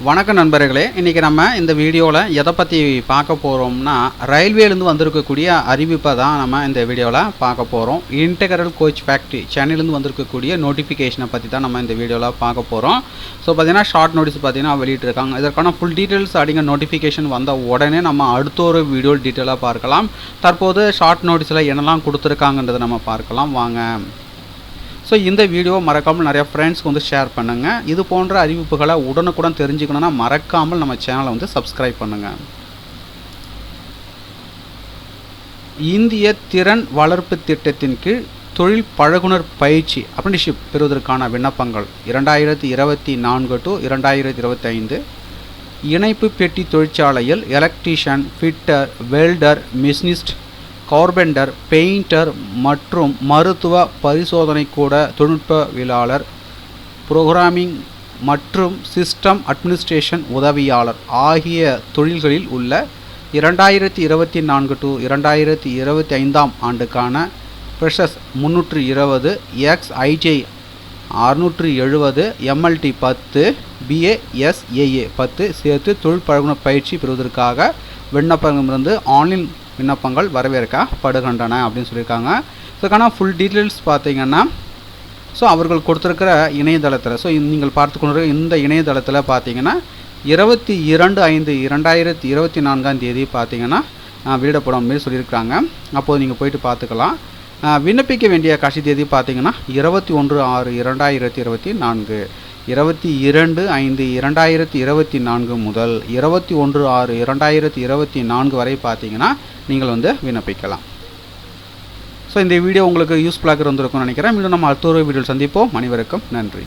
வணக்கம் நண்பர்களே, இன்றைக்கி நம்ம இந்த வீடியோவில் எதை பற்றி பார்க்க போகிறோம்னா, ரயில்வேலேருந்து வந்திருக்கக்கூடிய அறிவிப்பை தான் நம்ம இந்த வீடியோவில் பார்க்க போகிறோம். இன்டெக்ரல் கோச் ஃபேக்ட்ரி சென்னையிலேருந்து வந்திருக்கக்கூடிய நோட்டிஃபிகேஷனை பற்றி தான் நம்ம இந்த வீடியோவில் பார்க்க போகிறோம். ஸோ பார்த்திங்கன்னா ஷார்ட் நோட்டீஸ் பார்த்திங்கன்னா வெளியிட்டிருக்காங்க. இதற்கான ஃபுல் டீட்டெயில்ஸ் அப்படிங்கிற நோட்டிஃபிகேஷன் வந்த உடனே நம்ம அடுத்த ஒரு வீடியோ டீட்டெயிலாக பார்க்கலாம். தற்போது ஷார்ட் நோட்டீஸில் என்னெல்லாம் கொடுத்துருக்காங்கன்றதை நம்ம பார்க்கலாம் வாங்க. ஸோ இந்த வீடியோ மறக்காமல் நிறையா ஃப்ரெண்ட்ஸ்க்கு வந்து ஷேர் பண்ணுங்கள். இது போன்ற அறிவிப்புகளை உடனுக்குடன் தெரிஞ்சுக்கணுன்னா மறக்காமல் நம்ம சேனலை வந்து சப்ஸ்கிரைப் பண்ணுங்கள். இந்திய திறன் வளர்ப்பு திட்டத்தின் கீழ் தொழில் பழகுனர் பயிற்சி அப்ரண்டிஸ்ஷிப் பெறுவதற்கான விண்ணப்பங்கள் 2024 to 2025. இணைப்பு பெட்டி தொழிற்சாலையில் electrician, fitter, welder, machinist, carpenter, painter மற்றும் மருத்துவ பரிசோதனை கூட தொழில்நுட்பவியலாளர், புரோகிராமிங் மற்றும் சிஸ்டம் அட்மினிஸ்ட்ரேஷன் உதவியாளர் ஆகிய தொழில்களில் உள்ள 2024 to 2025 ஆண்டுக்கான ஃப்ரெஷர்ஸ் 320, XIJ 670, MLT 10, BASAA 10 சேர்த்து தொழில் பழகுனர் பயிற்சி பெறுவதற்காக விண்ணப்பங்களிலிருந்து ஆன்லைன் விண்ணப்பங்கள் வரவேற்கப்படுகின்றன அப்படின்னு சொல்லியிருக்காங்க. இதுக்கான ஃபுல் டீட்டெயில்ஸ் பார்த்தீங்கன்னா அவர்கள் கொடுத்துருக்கிற இணையதளத்தில் நீங்கள் பார்த்து கொண்டு இந்த இணையதளத்தில் பார்த்தீங்கன்னா 22/5/2024 பார்த்தீங்கன்னா வெளியிடப்படும் மாரி சொல்லியிருக்காங்க. அப்போது நீங்கள் போயிட்டு பார்த்துக்கலாம். விண்ணப்பிக்க வேண்டிய கடைசி தேதி பார்த்தீங்கன்னா 21/6/2024, 22/5/2024 முதல் 21/6/2024 வரை பார்த்தீங்கன்னா நீங்கள் வந்து விண்ணப்பிக்கலாம். ஸோ இந்த வீடியோ உங்களுக்கு யூஸ்ஃபுல்லாக இருந்திருக்கும்னு நினைக்கிறேன். மீண்டும் நம்ம அடுத்த ஒரு வீடியோவில் சந்திப்போம். அனைவருக்கும் நன்றி.